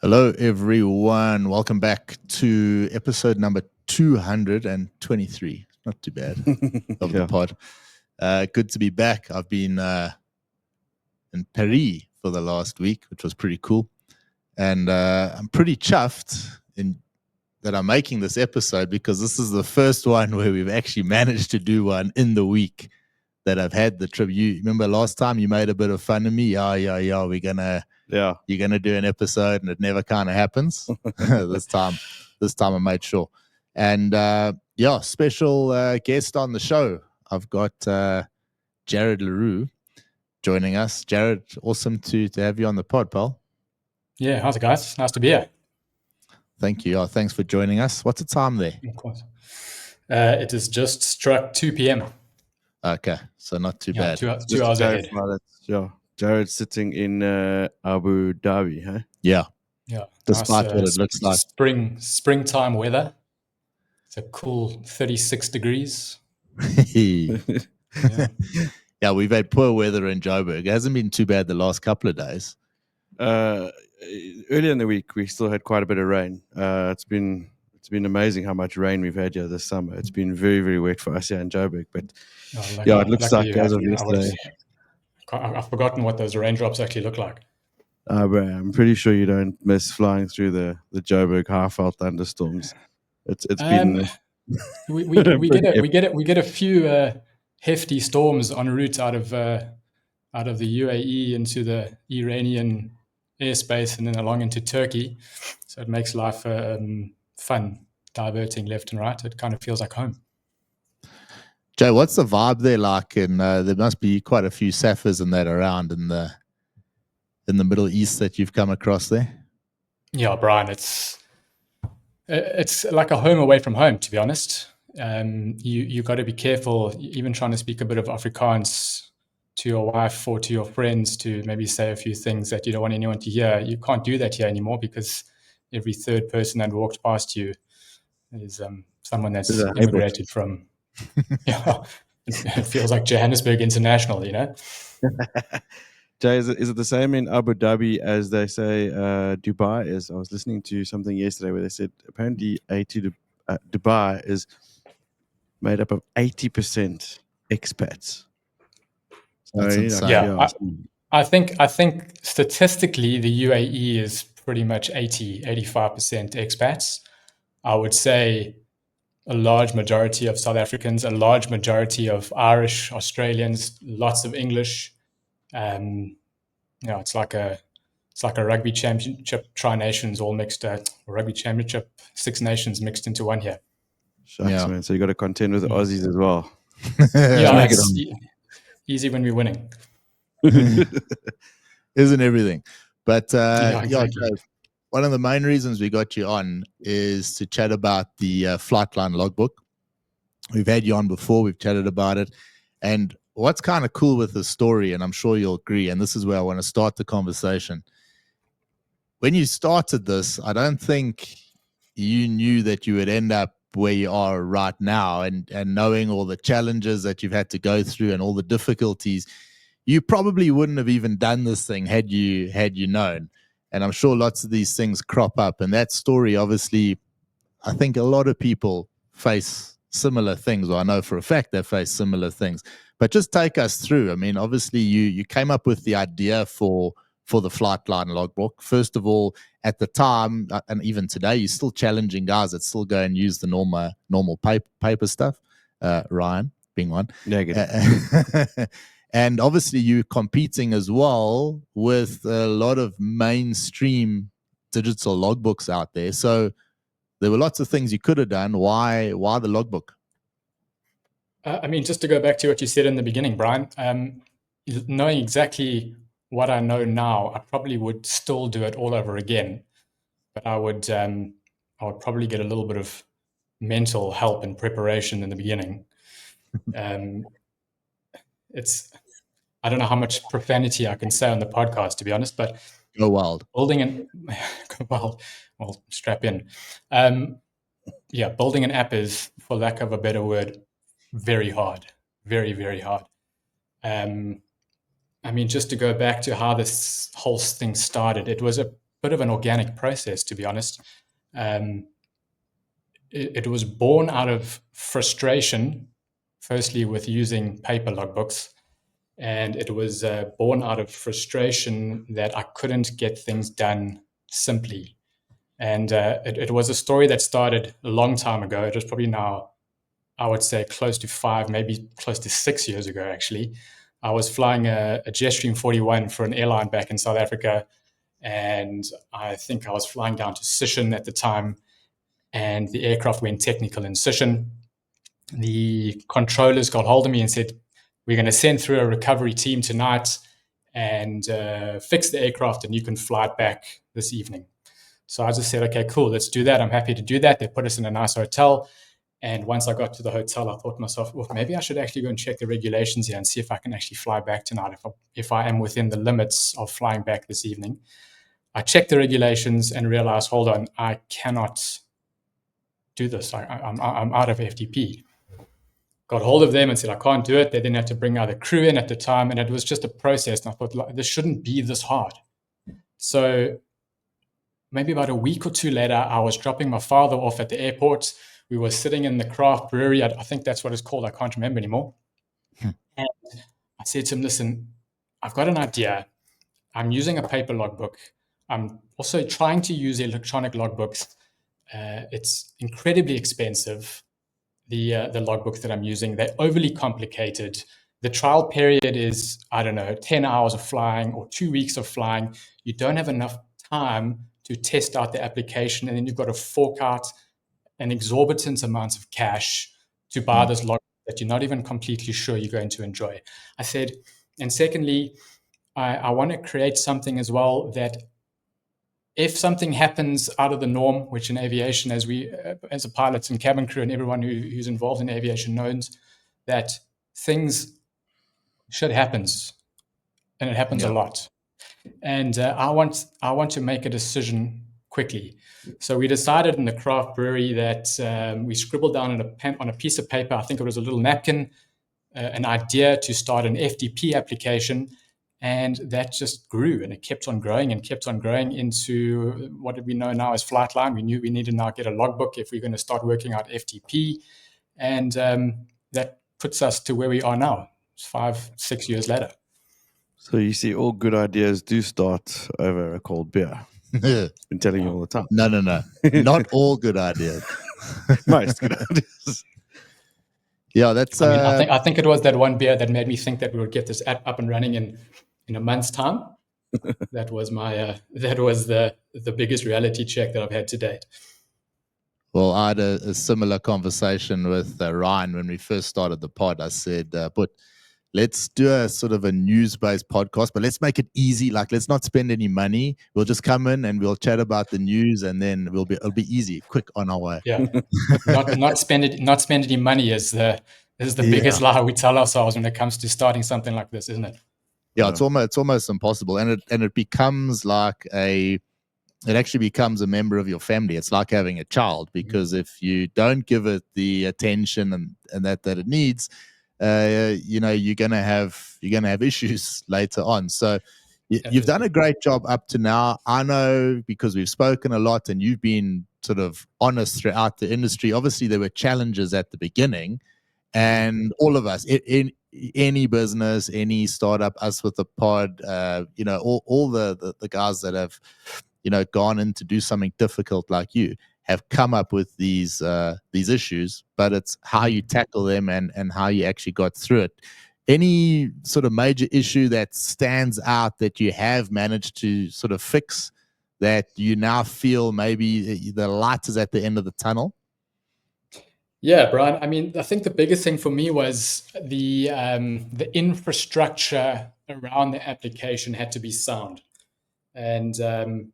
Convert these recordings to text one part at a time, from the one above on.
Hello, everyone. Welcome back to episode number 223. Not too bad of the pod. Good to be back. I've been in Paris for the last week, which was pretty cool. And I'm pretty chuffed that I'm making this episode because this is the first one where we've actually managed to do one in the week that I've had the trip. You remember last time you made a bit of fun of me? Yeah, you're gonna do an episode, and it never kind of happens. This time I made sure. And special guest on the show. I've got Jared Le Roux joining us. Jared, awesome to have you on the pod, pal. Yeah, how's it, guys? Nice to be here. Thank you. Thanks for joining us. What's the time there? Of course. It has just struck 2 p.m. Okay, so not too bad. 2 hours ahead. Jared's sitting in Abu Dhabi, huh? Yeah. Despite what it looks like. Springtime weather. It's a cool 36 degrees. Yeah, we've had poor weather in Joburg. It hasn't been too bad the last couple of days. Earlier in the week, we still had quite a bit of rain. It's been amazing how much rain we've had here this summer. It's been very, very wet for us here in Joburg. But it looks like as of yesterday. I've forgotten what those raindrops actually look like. I'm pretty sure you don't miss flying through the Joburg Highveld thunderstorms. It's been. We get a few hefty storms en route out of the UAE into the Iranian airspace and then along into Turkey. So it makes life fun, diverting left and right. It kind of feels like home. Joe, what's the vibe there like? And there must be quite a few Saffers and that around in the Middle East that you've come across there. Yeah, Brian, it's like a home away from home, to be honest. You got to be careful, even trying to speak a bit of Afrikaans to your wife or to your friends, to maybe say a few things that you don't want anyone to hear. You can't do that here anymore because every third person that walks past you is someone that's immigrated from. It feels like Johannesburg International, you know. Jay, is it the same in Abu Dhabi as they say Dubai is? I was listening to something yesterday where they said apparently Dubai is made up of 80% expats. I think statistically the UAE is pretty much 85% expats. I would say a large majority of South Africans, a large majority of Irish, Australians, lots of English. It's like a rugby championship, Tri-Nations all mixed. Rugby championship, Six Nations mixed into one here. Shucks, man. So you got to contend with the Aussies as well. It's easy when we're winning. Isn't everything? But exactly. one of the main reasons we got you on is to chat about the Flightline Logbook. We've had you on before. We've chatted about it. And what's kind of cool with the story, and I'm sure you'll agree, and this is where I want to start the conversation. When you started this, I don't think you knew that you would end up where you are right now, and knowing all the challenges that you've had to go through and all the difficulties, you probably wouldn't have even done this thing had you known. And I'm sure lots of these things crop up. And that story, obviously, I think a lot of people face similar things, or I know for a fact they face similar things. But just take us through. I mean, obviously, you came up with the idea for the Flightline Logbook. First of all, at the time, and even today, you're still challenging guys that still go and use the normal paper stuff. Ryan being one. Negative. And obviously, you're competing as well with a lot of mainstream digital logbooks out there. So there were lots of things you could have done. Why the logbook? Just to go back to what you said in the beginning, Brian, knowing exactly what I know now, I probably would still do it all over again. But I would probably get a little bit of mental help and preparation in the beginning. I don't know how much profanity I can say on the podcast, to be honest, but go wild. Well, strap in. Building an app is, for lack of a better word, very hard, very, very hard. I mean, just to go back to how this whole thing started, it was a bit of an organic process, to be honest. It was born out of frustration, firstly with using paper logbooks, and it was born out of frustration that I couldn't get things done simply. And it was a story that started a long time ago. It was probably now, I would say, close to 5, maybe close to 6 years ago, actually. I was flying a Jetstream 41 for an airline back in South Africa, and I think I was flying down to Sishen at the time, and the aircraft went technical in Sishen. The controllers got hold of me and said, we're going to send through a recovery team tonight and fix the aircraft, and you can fly it back this evening. So I just said, okay, cool, let's do that. I'm happy to do that. They put us in a nice hotel. And once I got to the hotel, I thought to myself, well, maybe I should actually go and check the regulations here and see if I can actually fly back tonight, if I am within the limits of flying back this evening. I checked the regulations and realized, hold on, I cannot do this. I'm out of FTP. Got hold of them and said, I can't do it. They then had to bring other crew in at the time, and it was just a process. And I thought, this shouldn't be this hard. So maybe about a week or two later, I was dropping my father off at the airport. We were sitting in the craft brewery. I think that's what it's called. I can't remember anymore. And I said to him, listen, I've got an idea. I'm using a paper logbook. I'm also trying to use electronic logbooks. It's incredibly expensive, the logbooks that I'm using. They're overly complicated. The trial period is, 10 hours of flying or 2 weeks of flying. You don't have enough time to test out the application, and then you've got to fork out an exorbitant amount of cash to buy this logbook that you're not even completely sure you're going to enjoy. I said, and secondly, I want to create something as well that if something happens out of the norm, which in aviation, as a pilots and cabin crew and everyone who's involved in aviation knows, that things shit happens, and it happens a lot. And I want to make a decision quickly. So we decided in the craft brewery that we scribbled down on a piece of paper, I think it was a little napkin, an idea to start an FTP application. And that just grew, and it kept on growing into what we know now as Flightline. We knew we needed to now get a logbook if we're going to start working out FTP. And that puts us to where we are now, 5-6 years later. So you see, all good ideas do start over a cold beer. Been telling you all the time. No. Not all good ideas. Most good ideas. Yeah, that's. I think it was that one beer that made me think that we would get this app up and running in a month's time. That was the biggest reality check that I've had to date. Well, I had a similar conversation with Ryan when we first started the pod. I said, but let's do a sort of a news-based podcast, but let's make it easy. Like, let's not spend any money. We'll just come in and we'll chat about the news, and then it'll be easy, quick on our way. Yeah, not spend any money is the biggest lie we tell ourselves when it comes to starting something like this, isn't it? Yeah, it's almost impossible, and it becomes like it actually becomes a member of your family. It's like having a child, because if you don't give it the attention and that it needs, you're gonna have issues later on. So you've done a great job up to now. I know, because we've spoken a lot and you've been sort of honest throughout the industry. Obviously, there were challenges at the beginning, and all of us in any business, any startup, us with the pod, all the guys that have gone in to do something difficult like you have come up with these issues, but it's how you tackle them and how you actually got through it. Any sort of major issue that stands out that you have managed to sort of fix, that you now feel maybe the light is at the end of the tunnel? Yeah, Brian. I mean, I think the biggest thing for me was the infrastructure around the application had to be sound, and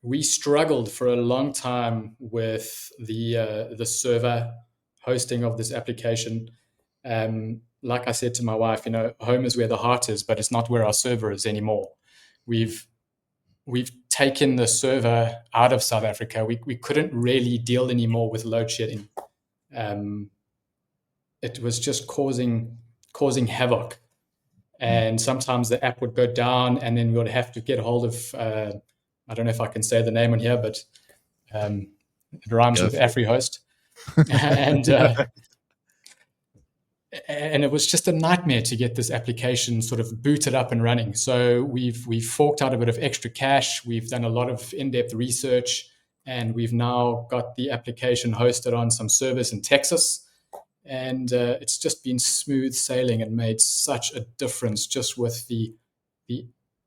we struggled for a long time with the server hosting of this application. Like I said to my wife, home is where the heart is, but it's not where our server is anymore. We've taken the server out of South Africa. We couldn't really deal anymore with load shedding. it was just causing havoc. And sometimes the app would go down, and then we would have to get a hold of, I don't know if I can say the name on here, but it rhymes with AfriHost. And it was just a nightmare to get this application sort of booted up and running. So we've forked out a bit of extra cash. We've done a lot of in-depth research, and we've now got the application hosted on some servers in Texas. And it's just been smooth sailing and made such a difference just with the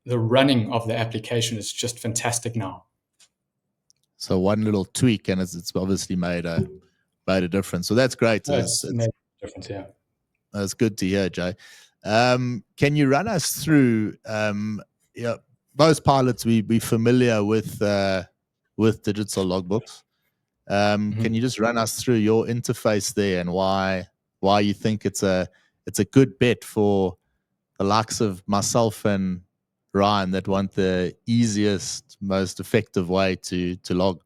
running of the application. Is just fantastic now. So one little tweak, and it's obviously made a difference. So that's great. It's made a difference, yeah. That's good to hear, Jay. Can you run us through? Most pilots we familiar with digital logbooks. Can you just run us through your interface there and why you think it's a good bet for the likes of myself and Ryan that want the easiest, most effective way to log?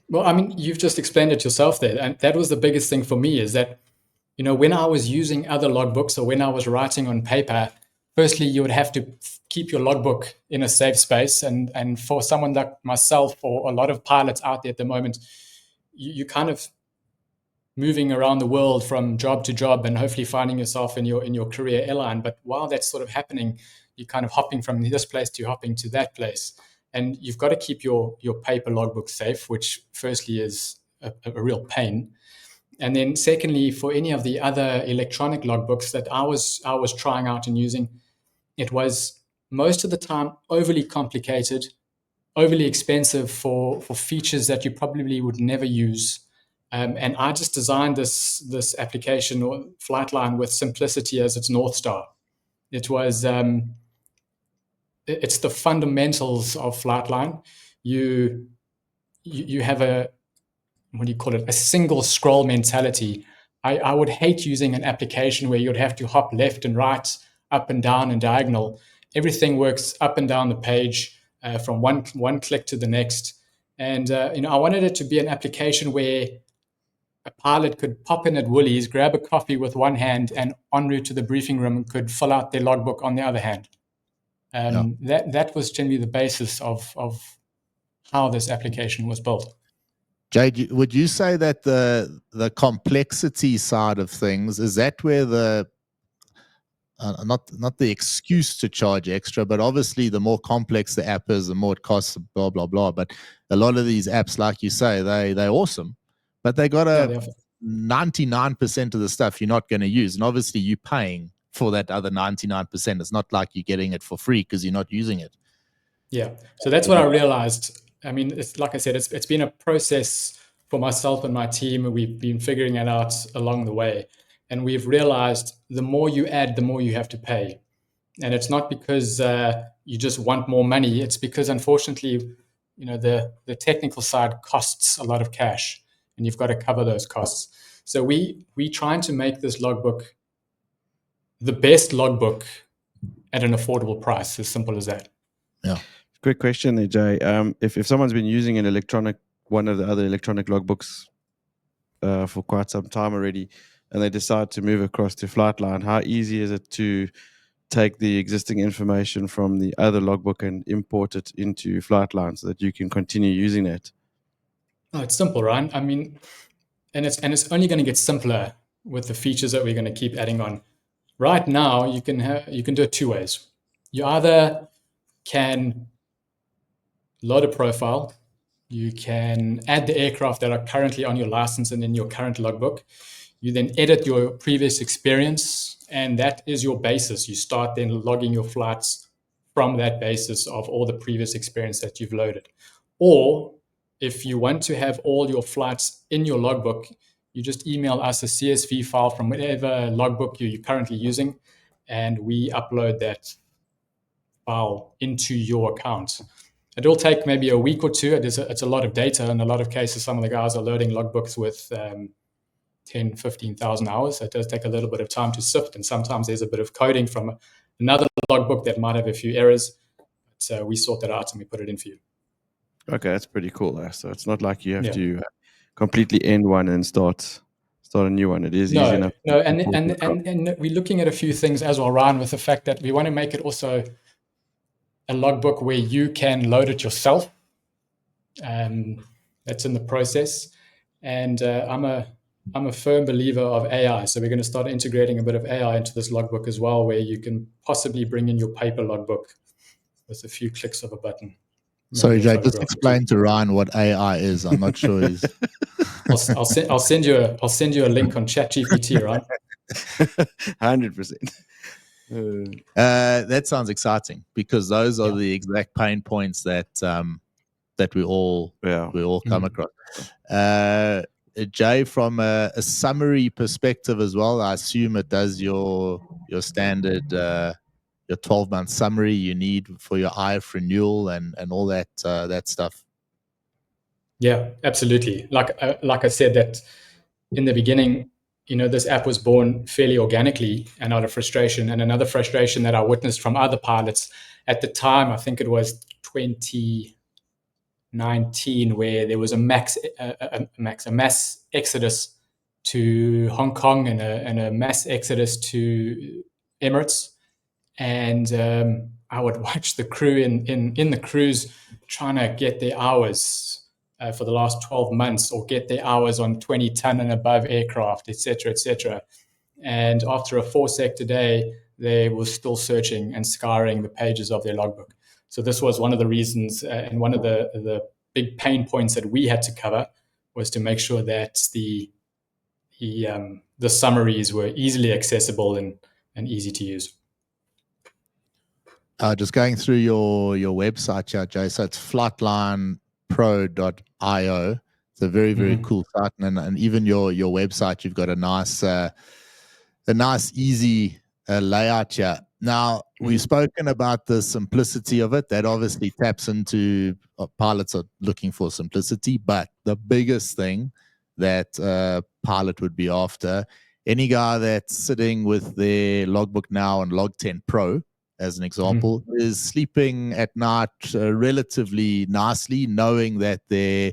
Well, I mean, you've just explained it yourself there, and that was the biggest thing for me, is that, when I was using other logbooks or when I was writing on paper, firstly, you would have to keep your logbook in a safe space. And for someone like myself or a lot of pilots out there at the moment, you kind of moving around the world from job to job and hopefully finding yourself in your career airline. But while that's sort of happening, you're kind of hopping from this place to hopping to that place. And you've got to keep your paper logbook safe, which firstly is a real pain. And then secondly, for any of the other electronic logbooks that I was trying out and using, it was most of the time overly complicated, overly expensive for features that you probably would never use. And I just designed this application or Flightline with simplicity as its North Star. It was it's the fundamentals of Flightline. You have a, what do you call it, a single scroll mentality. I would hate using an application where you'd have to hop left and right, up and down and diagonal. Everything works up and down the page from one click to the next. And I wanted it to be an application where a pilot could pop in at Woolies, grab a coffee with one hand, and en route to the briefing room could fill out their logbook on the other hand. That was generally the basis of how this application was built. Jade, would you say that the complexity side of things, is that where the not the excuse to charge extra, but obviously the more complex the app is, the more it costs, blah blah blah. But a lot of these apps, like you say, they're awesome, but they got 99% of the stuff you're not going to use, and obviously you're paying for that other 99%. It's not like you're getting it for free because you're not using it. Yeah, so that's what I realized. I mean, it's like I said, it's been a process for myself and my team. We've been figuring it out along the way. And we've realized the more you add, the more you have to pay. And it's not because you just want more money. It's because, unfortunately, the technical side costs a lot of cash, and you've got to cover those costs. So we trying to make this logbook the best logbook at an affordable price, as simple as that. Yeah. Quick question there, Jay. If someone's been using one of the other electronic logbooks for quite some time already, and they decide to move across to Flightline, how easy is it to take the existing information from the other logbook and import it into Flightline so that you can continue using it? Oh, it's simple, Ryan. I mean, and it's only going to get simpler with the features that we're going to keep adding on. Right now, you can do it two ways. You either can load a profile. You can add the aircraft that are currently on your license and in your current logbook. You then edit your previous experience, and that is your basis. You start then logging your flights from that basis of all the previous experience that you've loaded. Or if you want to have all your flights in your logbook, you just email us a CSV file from whatever logbook you're currently using, and we upload that file into your account. It'll take maybe a week or two. It's a lot of data. In a lot of cases, some of the guys are loading logbooks with 10, 15,000 hours. So it does take a little bit of time to sift, and sometimes there's a bit of coding from another logbook that might have a few errors. So we sort that out and we put it in for you. Okay, that's pretty cool. So it's not like you have to completely end one and start start a new one. It is easy No, enough. no, and we're looking at a few things as well, Ryan, with the fact that we want to make it also a logbook where you can load it yourself. That's in the process, and I'm a firm believer of AI. So we're going to start integrating a bit of AI into this logbook as well, where you can possibly bring in your paper logbook with a few clicks of a button. Sorry, Jay, just explain to Ryan what AI is. I'm not sure he's. I'll send you a link on ChatGPT, right? 100%. That sounds exciting, because those are the exact pain points that we all come across. Jay, from a summary perspective as well, I assume it does your standard your 12-month summary you need for your IF renewal and all that stuff. Yeah, absolutely. Like I said, that in the beginning, this app was born fairly organically and out of frustration. And another frustration that I witnessed from other pilots at the time, I think it was 2019, where there was a mass exodus to Hong Kong and a mass exodus to Emirates. And I would watch the crew in the cruise trying to get their hours for the last 12 months, or get their hours on 20-ton and above aircraft, etc., etc. And after a 4-sector day, they were still searching and scouring the pages of their logbook. So this was one of the reasons, and one of the big pain points that we had to cover, was to make sure that the summaries were easily accessible and easy to use. Just going through your website here, Jay. So it's flightlinepro.io. It's a very, very cool site, and even your website, you've got a nice easy layout here. Now, we've spoken about the simplicity of it. That obviously taps into pilots are looking for simplicity, but the biggest thing that pilot would be after, any guy that's sitting with their logbook now and Log 10 Pro, as an example, is sleeping at night relatively nicely, knowing that their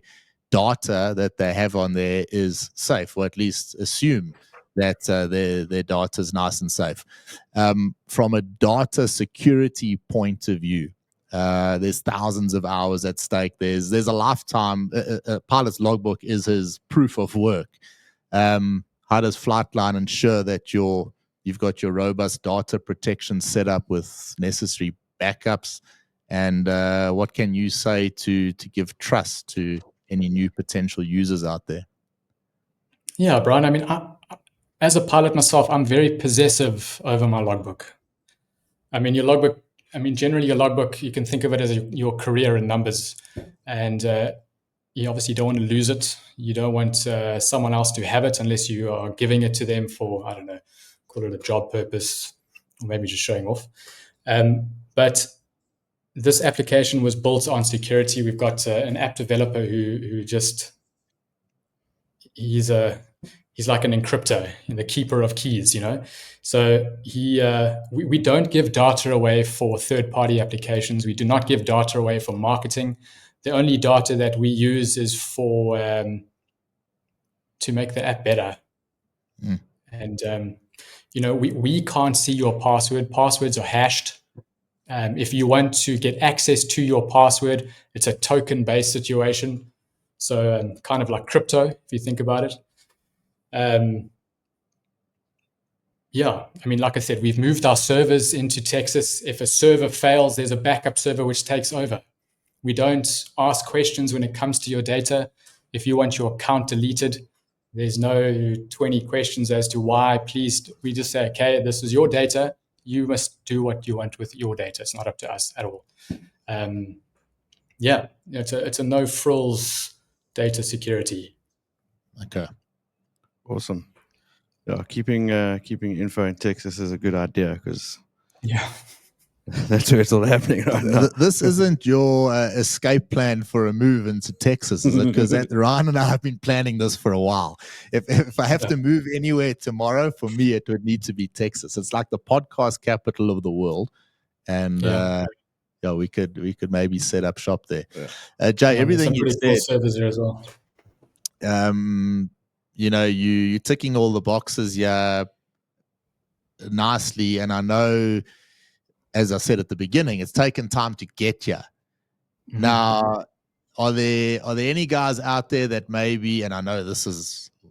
data that they have on there is safe, or at least assume that their data is nice and safe. From a data security point of view, there's thousands of hours at stake. There's a lifetime. A pilot's logbook is his proof of work. How does Flightline ensure that you've got your robust data protection set up with necessary backups? And what can you say to give trust to any new potential users out there? Yeah, Brian, I mean, as a pilot myself, I'm very possessive over my logbook. I mean, generally your logbook, you can think of it as your career in numbers. And you obviously don't want to lose it. You don't want someone else to have it unless you are giving it to them for, I don't know, call it a job purpose, or maybe just showing off. But this application was built on security. We've got an app developer who just, he's like an encryptor, the keeper of keys, So we don't give data away for third-party applications. We do not give data away for marketing. The only data that we use is for to make the app better. And we can't see your password. Passwords are hashed. If you want to get access to your password, it's a token-based situation. So kind of like crypto, if you think about it. Yeah, I mean, like I said, we've moved our servers into Texas. If a server fails, there's a backup server which takes over. We don't ask questions when it comes to your data. If you want your account deleted, there's no 20 questions as to why. Please, we just say, okay, this is your data. You must do what you want with your data. It's not up to us at all. Yeah, it's a no frills data security. Okay, awesome. Yeah, keeping info in Texas is a good idea, because that's where it's all happening right now. This isn't your escape plan for a move into Texas, is it? Because Ryan and I have been planning this for a while. If I have to move anywhere tomorrow, for me, it would need to be Texas. It's like the podcast capital of the world. And we could maybe set up shop there. Jay, everything you said. Cool servers there as well. you're ticking all the boxes, nicely. And I know, as I said at the beginning, it's taken time to get here. Mm-hmm. Now, are there any guys out there that maybe, and I know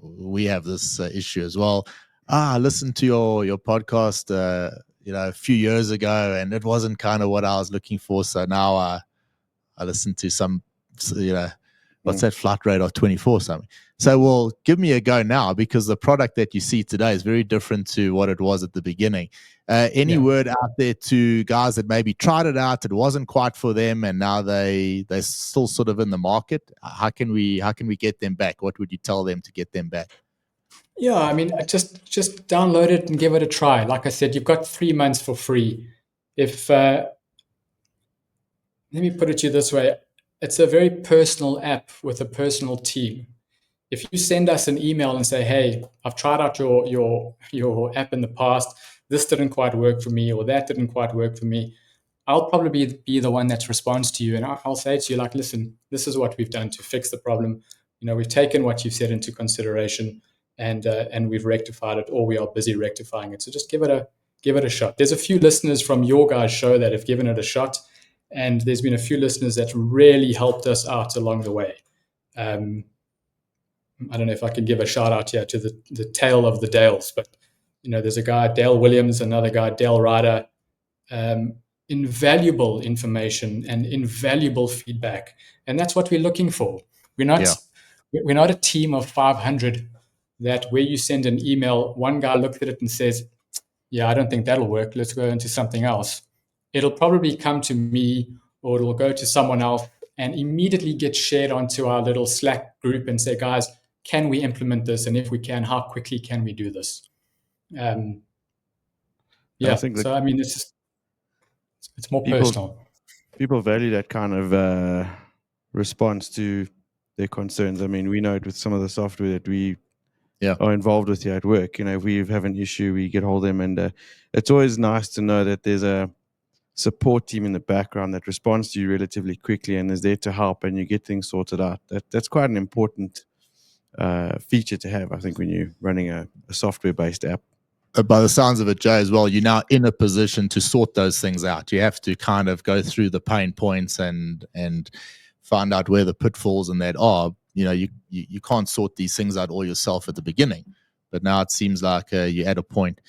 we have this issue as well. I listened to your podcast, a few years ago, and it wasn't kind of what I was looking for. So now I listen to some, what's that, Flight Radar 24 something. So, well, give me a go now, because the product that you see today is very different to what it was at the beginning. Any word out there to guys that maybe tried it out, it wasn't quite for them, and now they're still sort of in the market? How can we get them back? What would you tell them to get them back? Yeah, I mean, just download it and give it a try. Like I said, you've got 3 months for free. If let me put it to you this way, it's a very personal app with a personal team. If you send us an email and say, "Hey, I've tried out your app in the past. This didn't quite work for me, or that didn't quite work for me," I'll probably be the one that responds to you, and I'll say to you, like, "Listen, this is what we've done to fix the problem. We've taken what you've said into consideration, and we've rectified it, or we are busy rectifying it. So just give it a shot." There's a few listeners from your guys' show that have given it a shot, and there's been a few listeners that really helped us out along the way. I don't know if I can give a shout out here to the tail of the Dales, but there's a guy, Dale Williams, another guy, Dale Ryder. Invaluable information and invaluable feedback, and that's what we're looking for. We're not a team of 500 that where you send an email, one guy looks at it and says, "Yeah, I don't think that'll work. Let's go into something else." It'll probably come to me, or it'll go to someone else and immediately get shared onto our little Slack group and say, "Guys, can we implement this? And if we can, how quickly can we do this?" I think so. I mean, it's more personal. People value that kind of response to their concerns. I mean, we know it with some of the software that we are involved with here at work. If we have an issue, we get hold of them, and it's always nice to know that there's a support team in the background that responds to you relatively quickly and is there to help, and you get things sorted out. That's quite an important feature to have, I think, when you're running a software-based app. By the sounds of it, Jay, as well, you're now in a position to sort those things out. You have to kind of go through the pain points and find out where the pitfalls and that are. You can't sort these things out all yourself at the beginning, but now it seems like you're at a point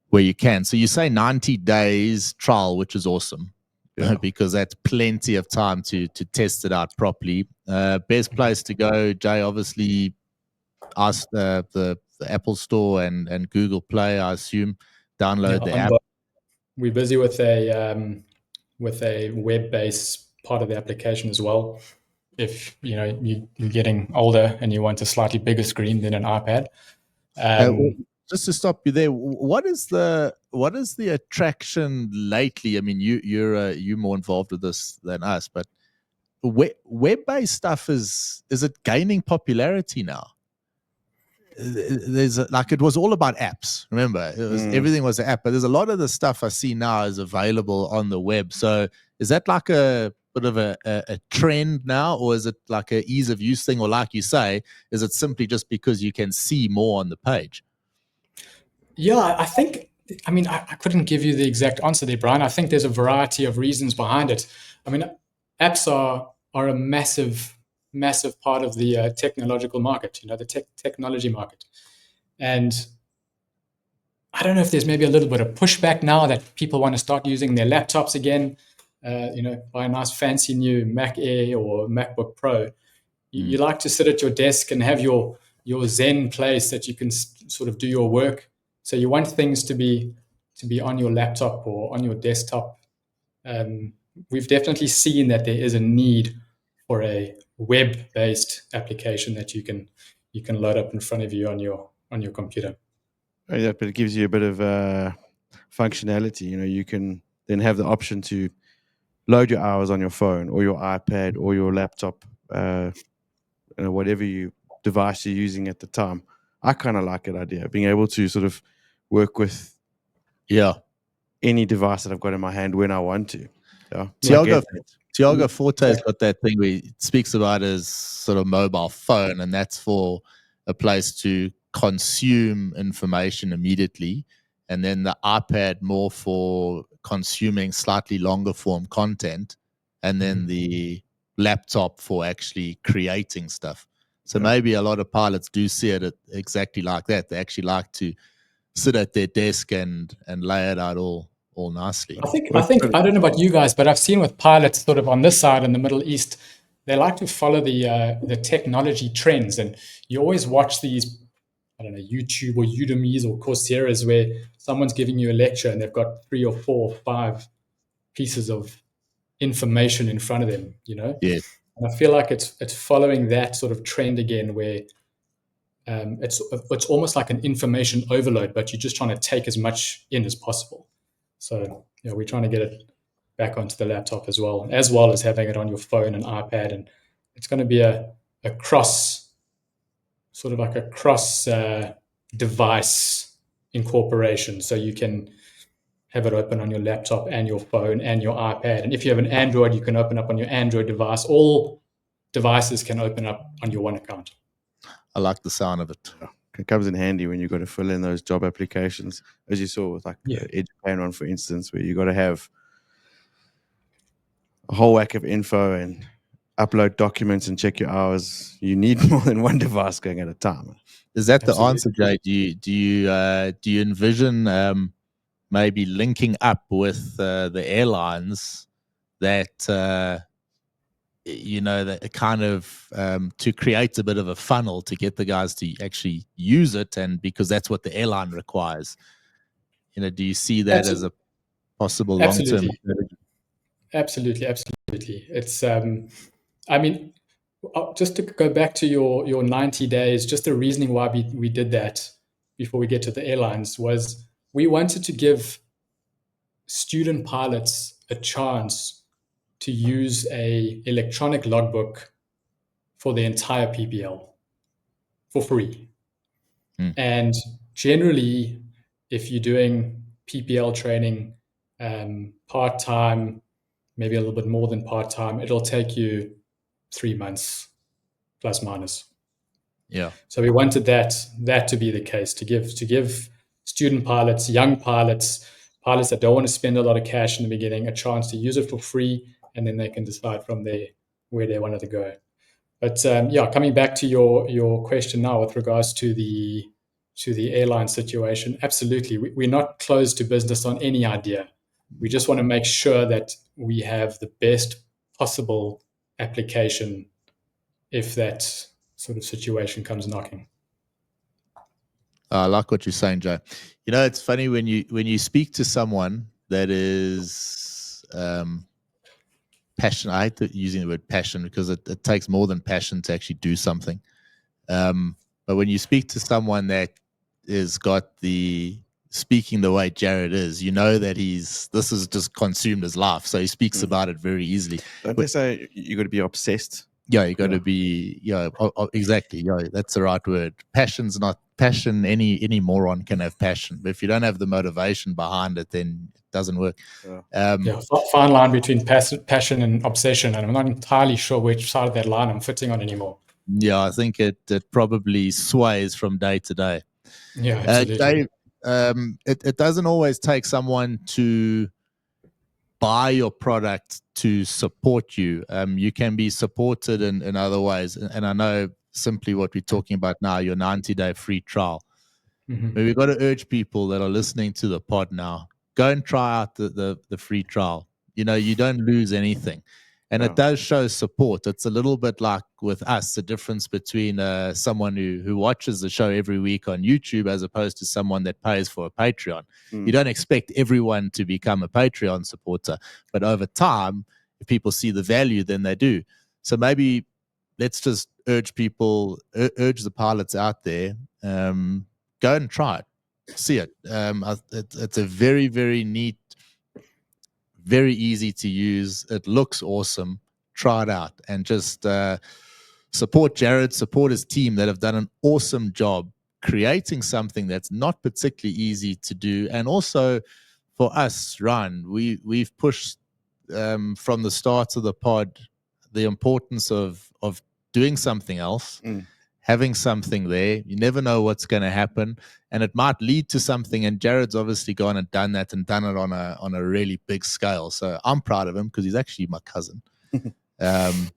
where you can. So you say 90 days trial, which is awesome, because that's plenty of time to test it out properly. Best place to go, Jay, obviously, ask the Apple Store and Google Play, I assume. Download the app. We're busy with a web-based part of the application as well. If you're getting older and you want a slightly bigger screen than an iPad. Just to stop you there, what is the attraction lately? I mean, you're more involved with this than us, but web-based stuff is it gaining popularity now? There's it was all about apps. Remember, everything was an app, but there's a lot of the stuff I see now is available on the web. So is that like a bit of a trend now, or is it like a ease of use thing, or like you say, is it simply just because you can see more on the page? Yeah, I mean, I couldn't give you the exact answer there, Brian. I think there's a variety of reasons behind it. I mean, apps are a massive part of the technological market, the technology market. And I don't know if there's maybe a little bit of pushback now that people want to start using their laptops again, buy a nice fancy new Mac Air or MacBook Pro. You like to sit at your desk and have your Zen place that you can sort of do your work. So you want things to be on your laptop or on your desktop. We've definitely seen that there is a need for a web-based application that you can load up in front of you on your computer. Yeah, but it gives you a bit of functionality. You can then have the option to load your hours on your phone or your iPad or your laptop, whatever device you're using at the time. I kind of like that idea, being able to sort of work with any device that I've got in my hand when I want to. Tiago Forte's got that thing where he speaks about his sort of mobile phone, and that's for a place to consume information immediately, and then the iPad more for consuming slightly longer form content, and then the laptop for actually creating stuff. So maybe a lot of pilots do see it exactly like that. They actually like to sit at their desk and lay it out all nicely. I think I don't know about you guys, but I've seen with pilots sort of on this side in the Middle East, they like to follow the technology trends, and you always watch these, I don't know, YouTube or Udemy's or Coursera's where someone's giving you a lecture and they've got 3 or 4 or 5 pieces of information in front of them, you know? Yeah. And I feel like it's following that sort of trend again, where it's almost like an information overload, but you're just trying to take as much in as possible. So we're trying to get it back onto the laptop as well as having it on your phone and iPad, and it's going to be a cross device incorporation, so you can have it open on your laptop and your phone and your iPad. And if you have an Android, you can open up on your Android device. All devices can open up on your one account. I like the sound of it. It comes in handy when you've got to fill in those job applications, as you saw with like the Educator one, for instance, where you got to have a whole whack of info and upload documents and check your hours. You need more than one device going at a time. Is that the answer, Jay? Do you envision maybe linking up with the airlines that that kind of to create a bit of a funnel to get the guys to actually use it, and because that's what the airline requires? Do you see that as a possible long-term strategy? Absolutely. It's I mean, just to go back to your 90 days, just the reasoning why we did that before we get to the airlines was we wanted to give student pilots a chance to use a electronic logbook for the entire PPL for free. And generally, if you're doing PPL training part-time, maybe a little bit more than part-time, it'll take you 3 months plus minus. Yeah. So we wanted that to be the case, to give student pilots, young pilots that don't want to spend a lot of cash in the beginning, a chance to use it for free, and then they can decide from there where they wanted to go. But coming back to your question now with regards to the airline situation, absolutely, we're not closed to business on any idea. We just want to make sure that we have the best possible application if that sort of situation comes knocking. I like what you're saying, Joe. It's funny when you speak to someone that is passionate. I hate using the word passion because it takes more than passion to actually do something. But when you speak to someone that is got speaking the way Jared is, that this is just consumed his life. So he speaks about it very easily. Don't they say you got to be obsessed? Yeah, you got to be. Yeah, exactly. Yeah, that's the right word. Passion's not passion. Any moron can have passion, but if you don't have the motivation behind it, then it doesn't work. Fine line between passion and obsession, and I'm not entirely sure which side of that line I'm fitting on anymore. Yeah, I think it probably sways from day to day. Yeah, absolutely. It doesn't always take someone to buy your product to support you. You can be supported in other ways. And I know simply what we're talking about now, your 90-day free trial. Mm-hmm. But we've got to urge people that are listening to the pod now, go and try out the free trial. You don't lose anything. And it does show support. It's a little bit like with us, the difference between someone who watches the show every week on YouTube as opposed to someone that pays for a Patreon. You don't expect everyone to become a Patreon supporter, but over time, if people see the value, then they do. So maybe let's just urge the pilots out there, go and try it, see it. It's a very, very neat, very easy to use. It looks awesome. Try it out and just support Jared, support his team that have done an awesome job creating something that's not particularly easy to do. And also for us, Ryan, we've pushed from the start of the pod the importance of doing something else having something there. You never know what's going to happen, and it might lead to something. And Jared's obviously gone and done that, and done it on a really big scale. So I'm proud of him because he's actually my cousin, and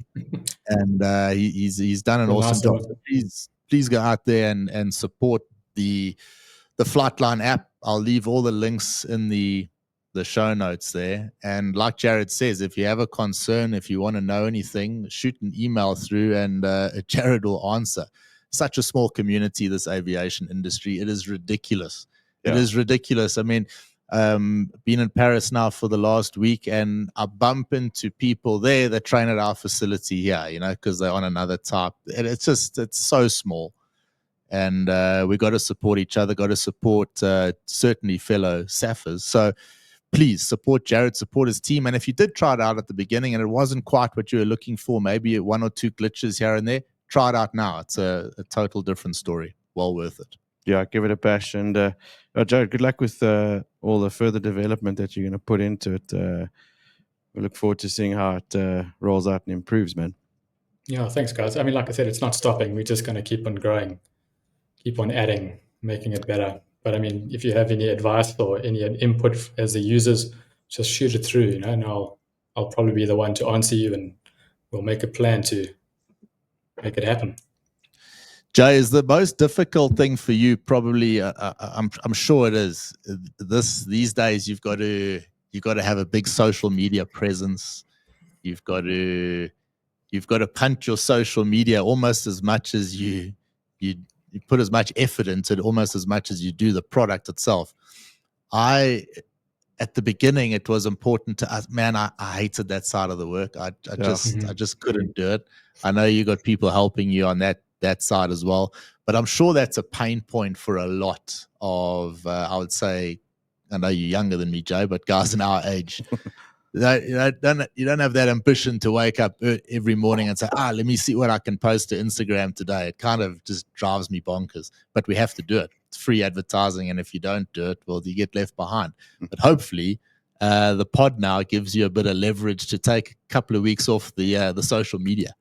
he's done an awesome job. So please go out there and support the Flightline app. I'll leave all the links in the show notes there. And like Jared says, if you have a concern, if you want to know anything, shoot an email through, and Jared will answer. Such a small community, this aviation industry. It is ridiculous. It is ridiculous. I mean, been in Paris now for the last week, and I bump into people there that train at our facility here, because they're on another type. And it's so small. And we got to support each other, got to support certainly fellow SAFers. So please support Jared, support his team. And if you did try it out at the beginning and it wasn't quite what you were looking for, maybe one or two glitches here and there, try it out now. It's a total different story. Well worth it. Yeah, give it a bash. And Jared, good luck with all the further development that you're going to put into it. We look forward to seeing how it rolls out and improves, man. Yeah, thanks, guys. I mean, like I said, it's not stopping. We're just going to keep on growing, keep on adding, making it better. But I mean, if you have any advice or any input as the users, just shoot it through, and I'll probably be the one to answer you, and we'll make a plan to make it happen. Jay, is the most difficult thing for you probably? I'm sure it is. These days, you've got to have a big social media presence. You've got to punch your social media almost as much as you put as much effort into it, almost as much as you do the product itself. At the beginning, it was important to us. Man, I hated that side of the work. I just couldn't do it. I know you got people helping you on that side as well, but I'm sure that's a pain point for a lot of, I would say, I know you're younger than me, Jay, but guys in our age, you don't have that ambition to wake up every morning and say, let me see what I can post to Instagram today. It kind of just drives me bonkers, but we have to do it. It's free advertising, and if you don't do it, well, you get left behind. But hopefully, the pod now gives you a bit of leverage to take a couple of weeks off the social media.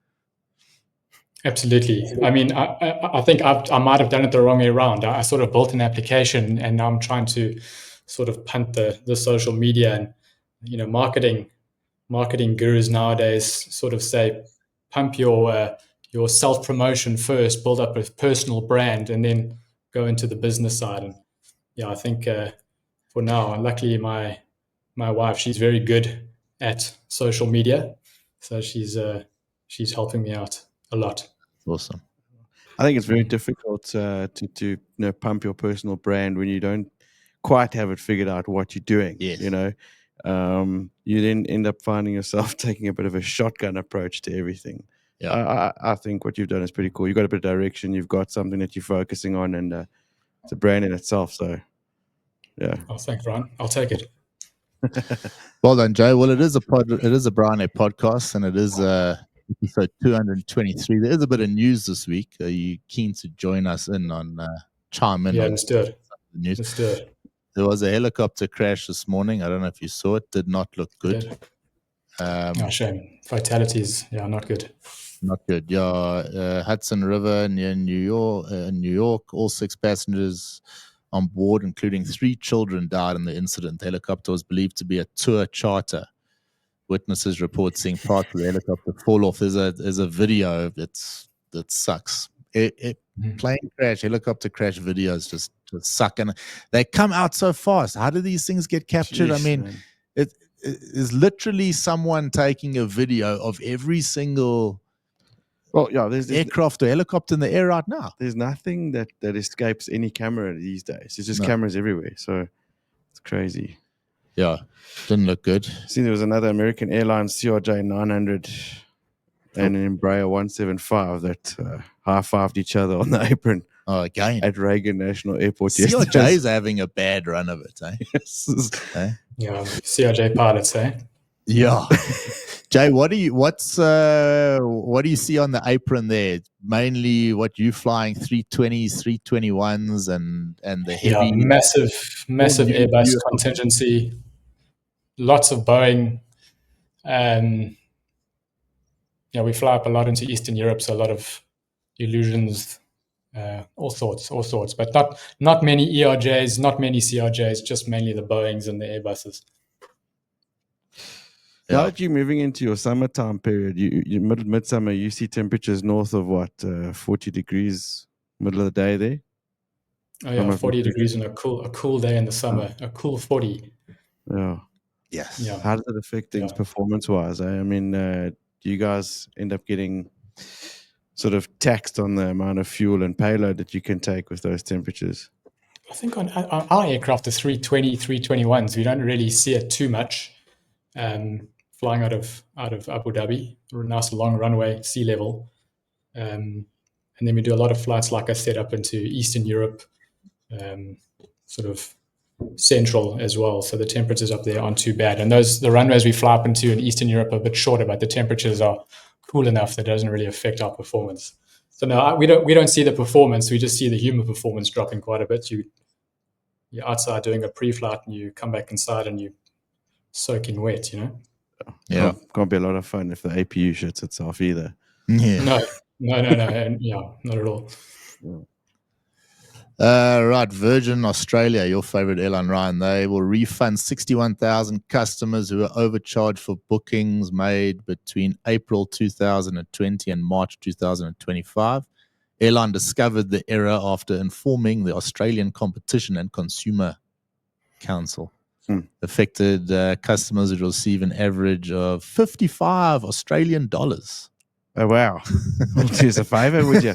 Absolutely. I mean, I think I might have done it the wrong way around. I sort of built an application, and now I'm trying to sort of punt the social media. And marketing gurus nowadays sort of say, pump your self-promotion first, build up a personal brand, and then go into the business side. And yeah, I think for now, luckily my wife, she's very good at social media, so she's helping me out a lot. Awesome. I think it's very difficult to pump your personal brand when you don't quite have it figured out what you're doing. Yes. You then end up finding yourself taking a bit of a shotgun approach to everything. Yeah. I think what you've done is pretty cool. You've got a bit of direction. You've got something that you're focusing on, and it's a brand in itself. So, yeah. Oh, thanks, Ryan. I'll take it. Well done, Joe. Well, it is a Bryan Air podcast, and it is episode 223. There is a bit of news this week. Are you keen to join us in on chime in? Yeah, on let's do it. the news? Let's do it. There was a helicopter crash this morning. I don't know if you saw it. Did not look good. Shame. Fatalities. Yeah, not good. Not good. Yeah, Hudson River near New York. All 6 passengers on board, including 3 children, died in the incident. The helicopter was believed to be a tour charter. Witnesses report seeing parts of the helicopter fall off. There's a video that sucks. Plane crash, helicopter crash videos just suck, and they come out so fast. How do these things get captured? Jeez, I mean, man. it is literally someone taking a video of every single there's aircraft or helicopter in the air right now. There's nothing that escapes any camera these days. It's just cameras everywhere. So it's crazy. Yeah, didn't look good. See, there was another American Airlines CRJ 900 and an Embraer 175 that high-fived each other on the apron. Oh, again. At Reagan National Airport CRJ's yesterday. having a bad run of it, eh? Yes. Eh? Yeah, CRJ pilots, eh? Yeah. Jay, what do you see on the apron there? Mainly what you flying 320s, 321s and the heavy. Yeah, massive Airbus contingency. Lots of Boeing. We fly up a lot into Eastern Europe, so a lot of Illusions, all sorts, but not many ERJs, not many CRJs, just mainly the Boeings and the Airbuses. Now that you're moving into your summertime period, you midsummer, you see temperatures north of what, 40 degrees, middle of the day there? Oh yeah, 40 degrees on a cool day in the summer, a cool 40. Yeah. Yes. Yeah. How does it affect things performance-wise? I mean, do you guys end up getting sort of taxed on the amount of fuel and payload that you can take with those temperatures? I think on our aircraft, the 320, 321s, we don't really see it too much. Flying out of Abu Dhabi, a nice long runway, sea level. And then we do a lot of flights, like I said, up into Eastern Europe, sort of central as well. So the temperatures up there aren't too bad. And the runways we fly up into in Eastern Europe are a bit shorter, but the temperatures are cool enough that it doesn't really affect our performance. So no, we don't see the performance. We just see the human performance dropping quite a bit. You're outside doing a pre-flight and you come back inside and you're soaking wet, Yeah. Can't be a lot of fun if the APU shits itself either. Yeah. No. And not at all. Right, Virgin Australia, your favorite airline, Ryan, they will refund 61,000 customers who were overcharged for bookings made between April 2020 and March 2025. Airline discovered the error after informing the Australian Competition and Consumer Council. Affected customers will receive an average of 55 Australian dollars. Oh, wow. Well, do us a favor, would you?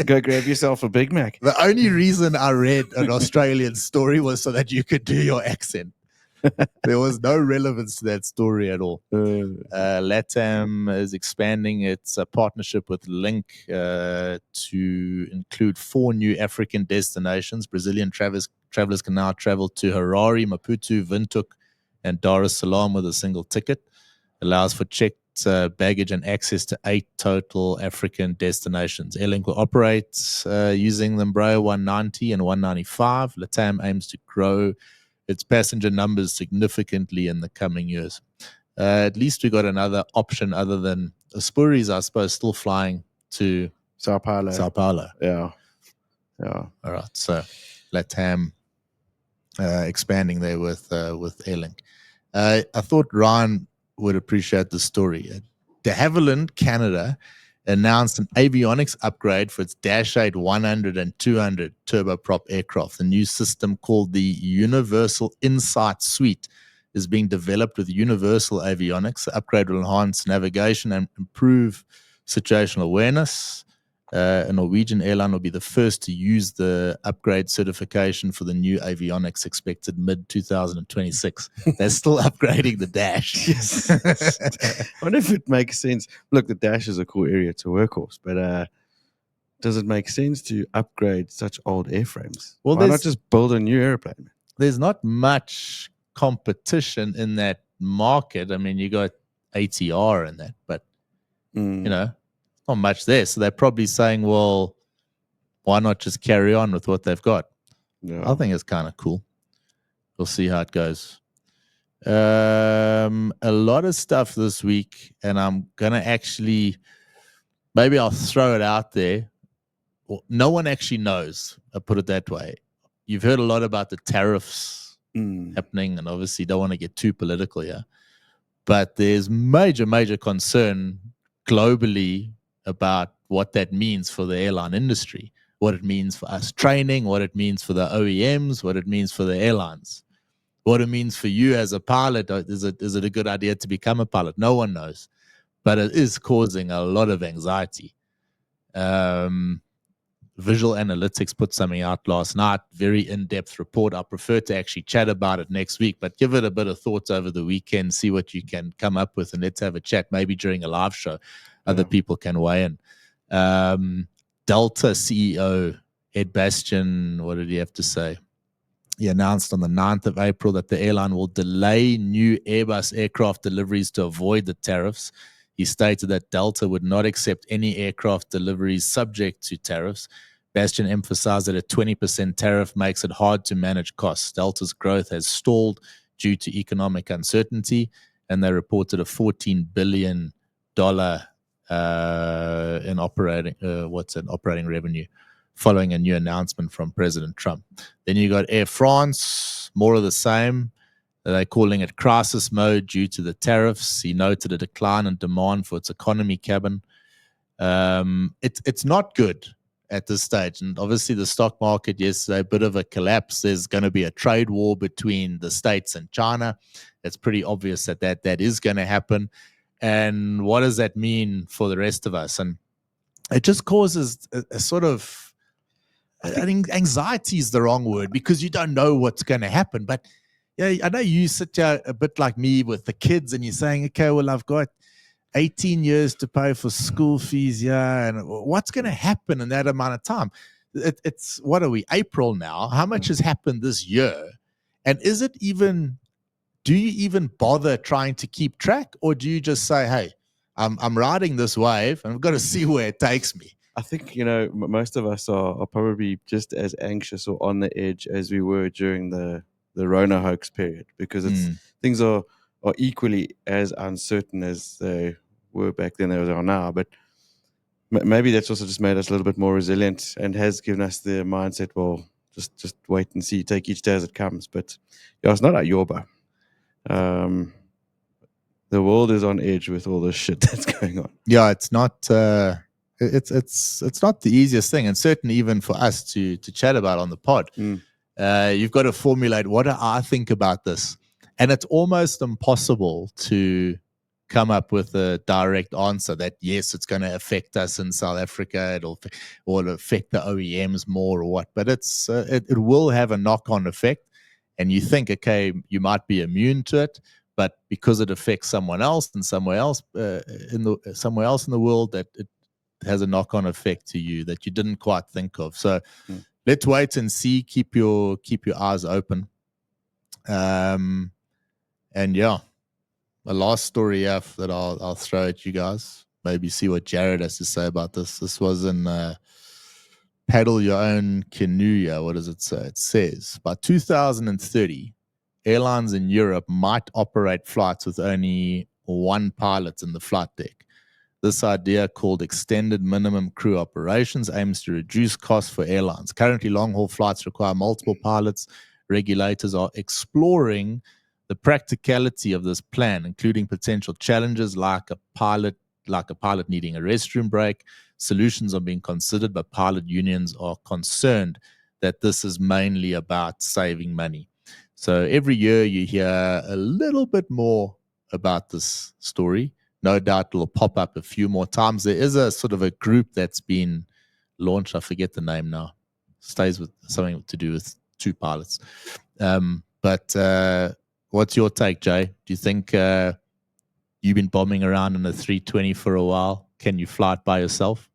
Go grab yourself a Big Mac. The only reason I read an Australian story was so that you could do your accent. There was no relevance to that story at all. LATAM is expanding its partnership with Link to include 4 new African destinations. Brazilian travelers can now travel to Harare, Maputo, Windhoek, and Dar es Salaam with a single ticket. Allows for checked baggage and access to 8 total African destinations. Airlink will operate using the Embraer 190 and 195. LATAM aims to grow its passenger numbers significantly in the coming years. At least we got another option other than Aspuri's, I suppose, still flying to Sao Paulo. Yeah. All right. So LATAM expanding there with Airlink. I thought Ryan would appreciate the story. De Havilland, Canada, announced an avionics upgrade for its Dash 8 100 and 200 turboprop aircraft. The new system, called the Universal Insight Suite, is being developed with Universal Avionics. The upgrade will enhance navigation and improve situational awareness. A Norwegian airline will be the first to use the upgrade certification for the new avionics, expected mid-2026. They're still upgrading the Dash. Yes. I wonder if it makes sense. Look, the Dash is a cool area to workhorse, but does it make sense to upgrade such old airframes? Well, why not just build a new airplane? There's not much competition in that market. I mean, you got ATR in that, but, not much there. So they're probably saying, well, why not just carry on with what they've got? Yeah. I think it's kind of cool. We'll see how it goes. A lot of stuff this week, and I'm going to actually, maybe I'll throw it out there. Well, no one actually knows. I'll put it that way. You've heard a lot about the tariffs happening, and obviously don't want to get too political here. But there's major concern globally about what that means for the airline industry, what it means for us training, what it means for the OEMs, what it means for the airlines, what it means for you as a pilot. Is it a good idea to become a pilot? No one knows, but it is causing a lot of anxiety. Visual Analytics put something out last night, very in-depth report. I prefer to actually chat about it next week, but give it a bit of thoughts over the weekend, see what you can come up with, and let's have a chat, maybe during a live show. Other people can weigh in. Delta CEO Ed Bastian, what did he have to say? He announced on the 9th of April that the airline will delay new Airbus aircraft deliveries to avoid the tariffs. He stated that Delta would not accept any aircraft deliveries subject to tariffs. Bastian emphasized that a 20% tariff makes it hard to manage costs. Delta's growth has stalled due to economic uncertainty, and they reported a $14 billion in operating operating revenue following a new announcement from President Trump. Then you got Air France, more of the same. They're calling it crisis mode due to the tariffs. He noted a decline in demand for its economy cabin. It's not good at this stage. And obviously the stock market yesterday, a bit of a collapse. There's going to be a trade war between the States and China. It's pretty obvious that is going to happen. And what does that mean for the rest of us? And it just causes a sort of, I think anxiety is the wrong word, because you don't know what's going to happen. But yeah, I know you sit here a bit like me with the kids and you're saying, okay, well, I've got 18 years to pay for school fees. Yeah. And what's going to happen in that amount of time? It's what are we, April now? How much has happened this year? And is it even, do you even bother trying to keep track, or do you just say, hey, I'm riding this wave and I've got to see where it takes me? I think, most of us are probably just as anxious or on the edge as we were during the Rona hoax period, because things are equally as uncertain as they were back then as they are now. But maybe that's also just made us a little bit more resilient and has given us the mindset, well, just wait and see, take each day as it comes. But yeah, it's not our Yorba. The world is on edge with all this shit that's going on. Yeah, it's not. It's not the easiest thing, and certainly even for us to chat about on the pod. You've got to formulate, what do I think about this? And it's almost impossible to come up with a direct answer that, yes, it's going to affect us in South Africa, it'll affect the OEMs more or what. But it will have a knock-on effect. And you think, okay, you might be immune to it, but because it affects someone else and somewhere else in the world, that it has a knock-on effect to you that you didn't quite think of. So let's wait and see. Keep your eyes open. And yeah, a last story that I'll throw at you guys. Maybe see what Jared has to say about this. This was in Paddle Your Own Canoe. What does it say? It says by 2030, airlines in Europe might operate flights with only one pilot in the flight deck. This idea, called extended minimum crew operations, aims to reduce costs for airlines. Currently, long-haul flights require multiple pilots. Regulators are exploring the practicality of this plan, including potential challenges like a pilot needing a restroom break. Solutions are being considered, but pilot unions are concerned that this is mainly about saving money. So every year you hear a little bit more about this story. No doubt it'll pop up a few more times. There is a sort of a group that's been launched. I forget the name now. Stays with something to do with two pilots. But what's your take, Jay? Do you think you've been bombing around in a 320 for a while? Can you fly it by yourself?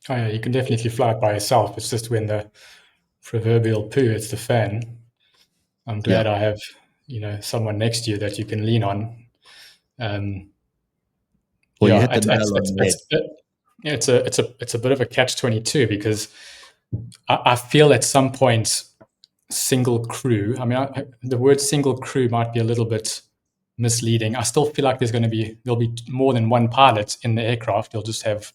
Oh yeah, you can definitely fly it by yourself. It's just when the proverbial poo hits the fan. I'm glad I have, someone next to you that you can lean on. Well, you hit the nail on the head. It's a bit of a catch-22, because I feel at some point single crew. I mean, the word single crew might be a little bit misleading. I still feel like there'll be more than one pilot in the aircraft. You'll just have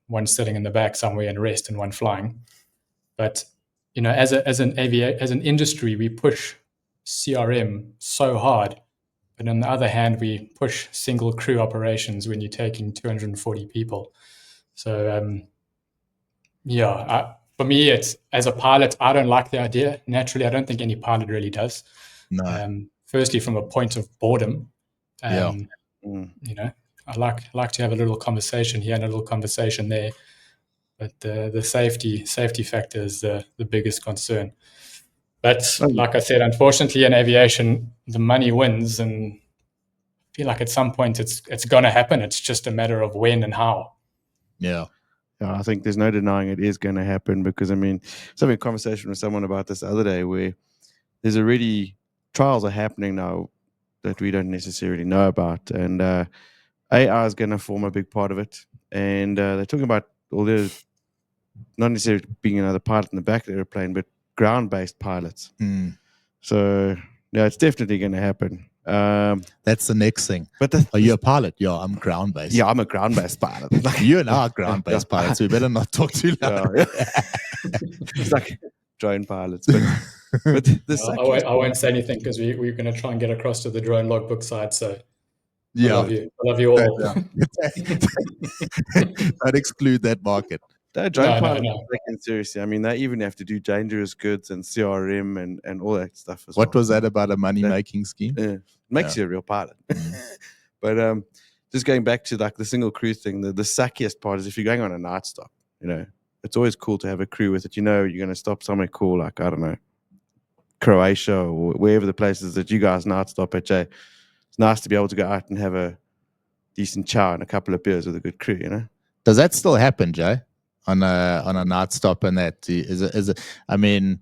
one sitting in the back somewhere and rest, and one flying. But as an industry, we push CRM so hard, but on the other hand, we push single crew operations when you're taking 240 people. So for me, it's, as a pilot, I don't like the idea. Naturally, I don't think any pilot really does. No. Firstly, from a point of boredom, I like to have a little conversation here and a little conversation there. But the safety factor is the biggest concern. But like I said, unfortunately, in aviation, the money wins, and I feel like at some point it's going to happen. It's just a matter of when and how. Yeah. I think there's no denying it is going to happen, because, I mean, I was having a conversation with someone about this the other day, where there's already trials are happening now that we don't necessarily know about. And AI is going to form a big part of it. And they're talking about all the, not necessarily being another pilot in the back of the airplane, but ground-based pilots. So, yeah, it's definitely going to happen. That's the next thing. But Are you a pilot? Yeah, I'm ground-based. yeah, I'm a ground-based pilot. Like, You and I are ground-based Yeah. pilots. We better not talk too loud. yeah. It's like drone pilots. But the I won't say anything because we're going to try and get across to the drone logbook side. So I love you. I love you all. Don't exclude that market. Drone pilots are taken seriously. I mean, they even have to do dangerous goods and CRM and all that stuff as well. What was that about a money-making scheme? Makes you a real pilot. But just going back to like the single crew thing, the suckiest part is if you're going on a night stop, you know, it's always cool to have a crew with it. You know, you're going to stop somewhere cool, like, I don't know, Croatia or wherever the places that you guys night stop at, Jay. It's nice to be able to go out and have a decent chow and a couple of beers with a good crew, you know? Does that still happen, Jay? On a night stop and that is it? I mean,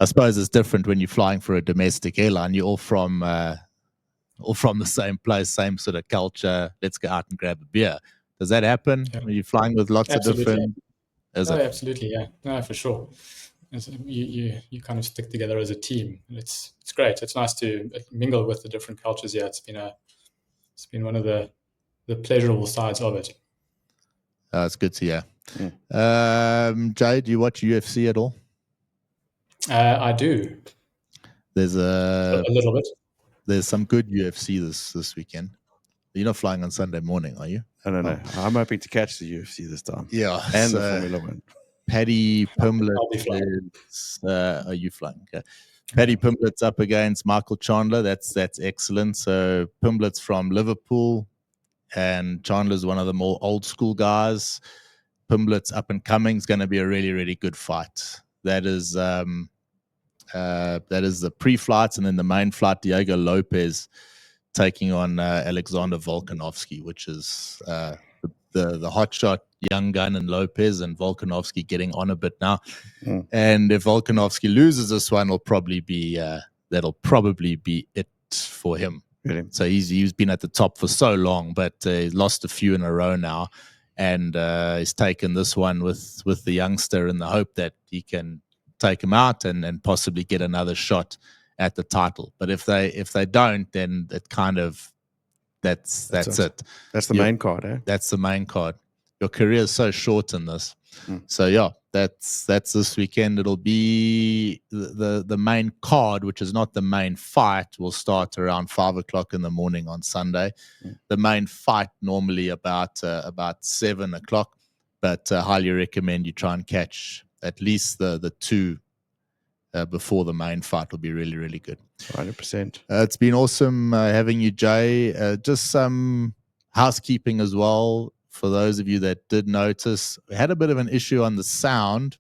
I suppose it's different when you're flying for a domestic airline. You're all from the same place, same sort of culture. Let's go out and grab a beer. Does that happen when you're flying with lots of different? Absolutely, yeah, no, for sure. You kind of stick together as a team. It's great. It's nice to mingle with the different cultures. Yeah, it's been one of the pleasurable sides of it. It's good to hear. Jay, do you watch UFC at all? I do. There's a little bit. There's some good UFC this weekend. You're not flying on Sunday morning, are you? I don't know. I'm hoping to catch the UFC this time. Yeah, and the Formula One. Paddy Pimblett are you flying? Okay. Paddy Pimblett's up against Michael Chandler. That's excellent. So Pimblett's from Liverpool, and Chandler's one of the more old school guys. Pimblett's up and coming. Is going to be a really, really good fight. That is the pre-flights, and then the main flight, Diego Lopez taking on Alexander Volkanovski, which is the hotshot young gun and Lopez, and Volkanovski getting on a bit now. And if Volkanovski loses this one, that'll probably be it for him. Really? So he's been at the top for so long, but he's lost a few in a row now, and he's taken this one with the youngster in the hope that he can take him out and possibly get another shot at the title. But if they don't, then it kind of that's it. That's the main card, eh? That's the main card. Your career is so short in this. So yeah, that's this weekend. It'll be the main card, which is not the main fight, will start around 5 o'clock in the morning on Sunday. The main fight normally about 7 o'clock, but highly recommend you try and catch at least the two before the main fight. Will be really, really good. 100%. It's been awesome having you, Jay. Just some housekeeping as well. For those of you that did notice, we had a bit of an issue on the sound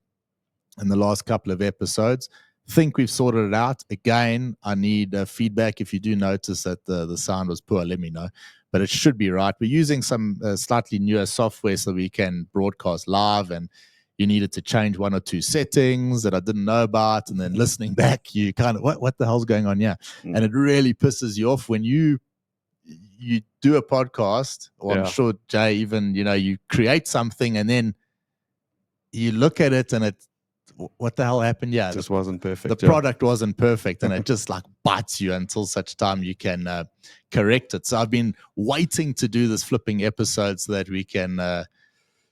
in the last couple of episodes. Think we've sorted it out. Again, I need feedback. If you do notice that the sound was poor, let me know. But it should be right. We're using some slightly newer software so we can broadcast live, and you needed to change one or two settings that I didn't know about. And then listening back, you kind of, what the hell's going on here? And it really pisses you off when you do a podcast, or I'm sure, Jay, even, you create something and then you look at it and what the hell happened? Yeah. It just wasn't perfect. The product wasn't perfect, and it just like bites you until such time you can correct it. So I've been waiting to do this flipping episode so that we can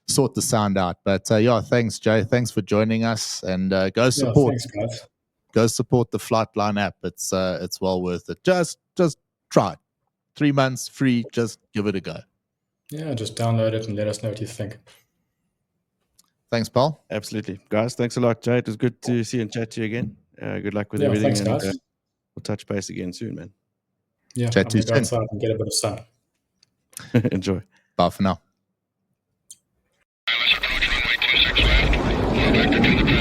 sort the sound out. But thanks, Jay. Thanks for joining us, and go support. Thanks, guys. Go support the Flightline app. It's well worth it. Just try it. 3 months free. Just give it a go. Yeah, just download it and let us know what you think. Thanks, Paul. Absolutely. Guys, thanks a lot, Jay. It was good to see and chat to you again. Good luck with everything. Thanks, guys. We'll touch base again soon, man. Yeah, chat to you go soon. outside and get a bit of sun. Enjoy. Bye for now. Back to